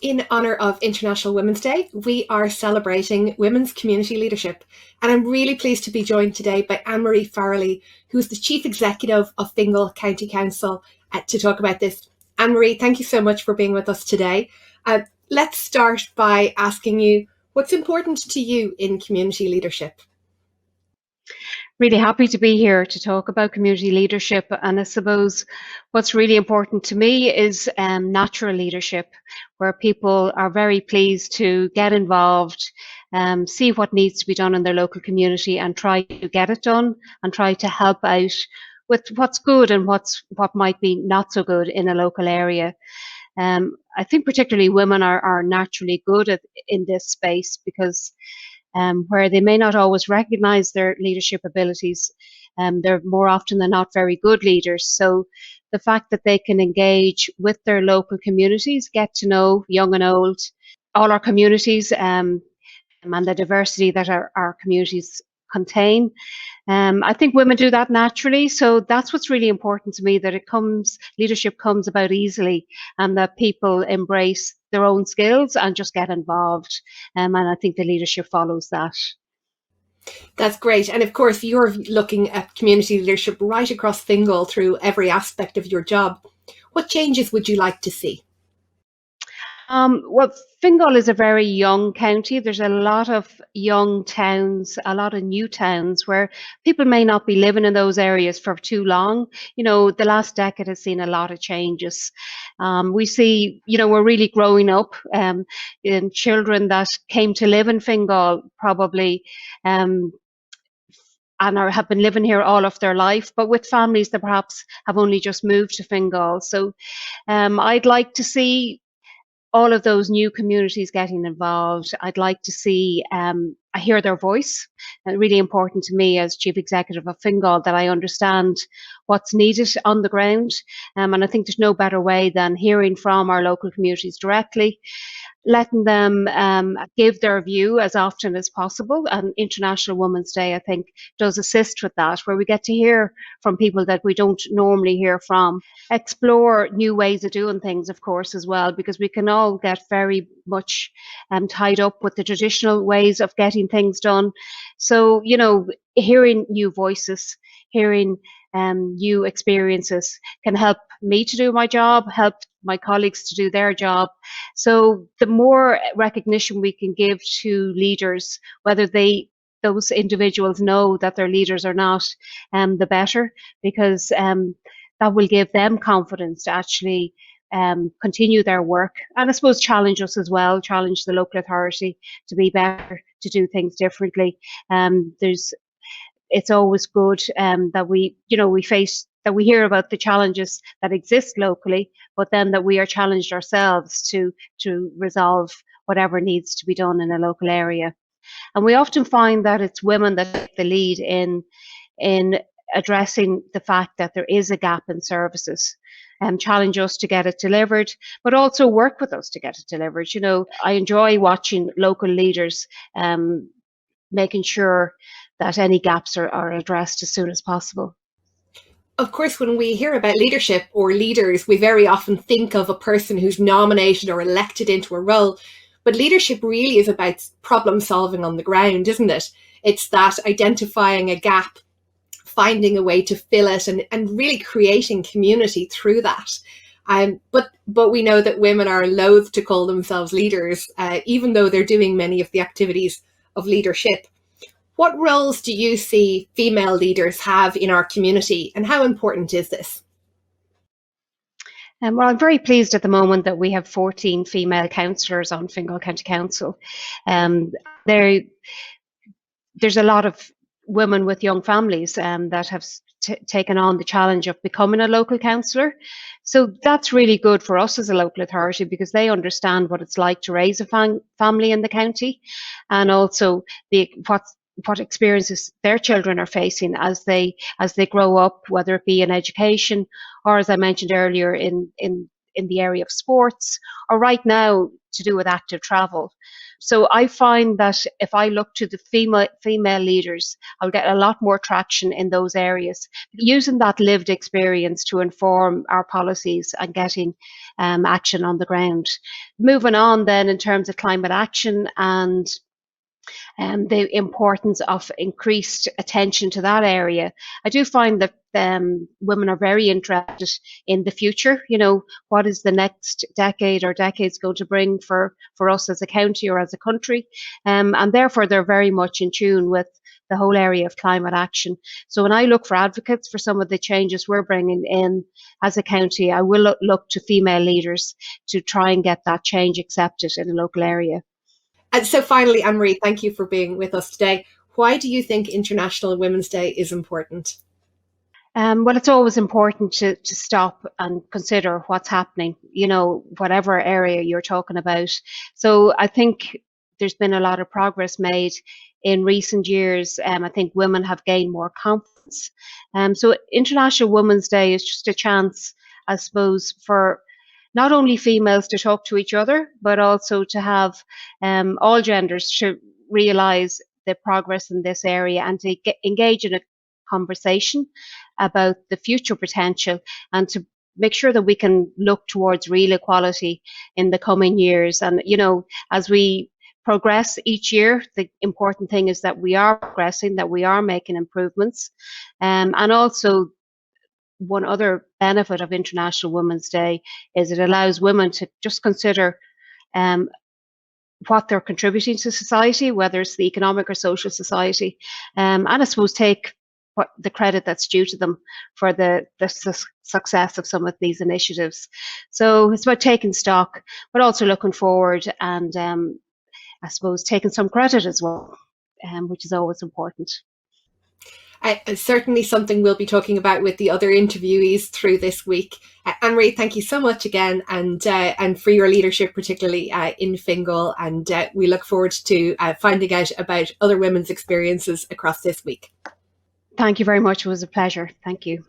In honour of International Women's Day, we are celebrating women's community leadership. And I'm really pleased to be joined today by AnnMaire Farrelly, who's the Chief Executive of Fingal County Council, to talk about this. AnnMaire, thank you so much for being with us today. Let's start by asking you, what's important to you in community leadership? Really happy to be here to talk about community leadership. And I suppose what's really important to me is natural leadership, where people are very pleased to get involved, see what needs to be done in their local community and try to get it done and try to help out with what's good and what might be not so good in a local area. I think particularly women are naturally good in this space because where they may not always recognize their leadership abilities, they're more often than not very good leaders. So the fact that they can engage with their local communities, get to know young and old, all our communities, and the diversity that our communities contain. I think women do that naturally. So that's what's really important to me, that leadership comes about easily and that people embrace their own skills and just get involved. And I think the leadership follows that. That's great. And of course, you're looking at community leadership right across Fingal through every aspect of your job. What changes would you like to see? Well, Fingal is a very young county. There's a lot of young towns, a lot of new towns where people may not be living in those areas for too long. You know, the last decade has seen a lot of changes. We see, we're really growing up in children that came to live in Fingal probably and have been living here all of their life, but with families that perhaps have only just moved to Fingal. So I'd like to see all of those new communities getting involved. I'd like to see, I hear their voice. Really important to me as Chief Executive of Fingal that I understand what's needed on the ground. And I think there's no better way than hearing from our local communities directly, letting them give their view as often as possible. And International Women's Day, I think, does assist with that, where we get to hear from people that we don't normally hear from. Explore new ways of doing things, of course, as well, because we can all get very much tied up with the traditional ways of getting things done. So, hearing new voices, hearing new experiences can help me to do my job, help my colleagues to do their job. So the more recognition we can give to leaders, whether those individuals know that they're leaders or not, the better, because that will give them confidence to actually continue their work, and I suppose challenge us as well, challenge the local authority to be better, to do things differently. It's always good that we hear about the challenges that exist locally, but then that we are challenged ourselves to resolve whatever needs to be done in a local area. And we often find that it's women that take the lead in addressing the fact that there is a gap in services, and challenge us to get it delivered, but also work with us to get it delivered. I enjoy watching local leaders making sure that any gaps are addressed as soon as possible. Of course, when we hear about leadership or leaders, we very often think of a person who's nominated or elected into a role. But leadership really is about problem solving on the ground, isn't it? It's that identifying a gap, finding a way to fill it, and really creating community through that. But we know that women are loath to call themselves leaders, even though they're doing many of the activities of leadership. What roles do you see female leaders have in our community, and how important is this? Well, I'm very pleased at the moment that we have 14 female councillors on Fingal County Council. There's a lot of women with young families that have taken on the challenge of becoming a local councillor. So that's really good for us as a local authority, because they understand what it's like to raise a family in the county, and also what experiences their children are facing as they grow up, whether it be in education or, as I mentioned earlier, in in the area of sports, or right now to do with active travel. So I find that if I look to the female leaders, I'll get a lot more traction in those areas, using that lived experience to inform our policies and getting action on the ground. Moving on then in terms of climate action and the importance of increased attention to that area. I do find that women are very interested in the future. You know, what is the next decade or decades going to bring for us as a county or as a country? And therefore, they're very much in tune with the whole area of climate action. So when I look for advocates for some of the changes we're bringing in as a county, I will look to female leaders to try and get that change accepted in a local area. And so finally, AnnMaire, thank you for being with us today. Why do you think International Women's Day is important? Well, it's always important to stop and consider what's happening, you know, whatever area you're talking about. So I think there's been a lot of progress made in recent years. I think women have gained more confidence. So International Women's Day is just a chance, I suppose, for not only females to talk to each other, but also to have all genders to realise the progress in this area and to engage in a conversation about the future potential and to make sure that we can look towards real equality in the coming years. And, you know, as we progress each year, the important thing is that we are progressing, that we are making improvements. And also, one other benefit of International Women's Day is it allows women to just consider what they're contributing to society, whether it's the economic or social society, and I suppose take the credit that's due to them for the success of some of these initiatives. So it's about taking stock, but also looking forward and I suppose taking some credit as well, which is always important. Certainly something we'll be talking about with the other interviewees through this week. AnnMaire, thank you so much again, and for your leadership, particularly in Fingal. And we look forward to finding out about other women's experiences across this week. Thank you very much. It was a pleasure. Thank you.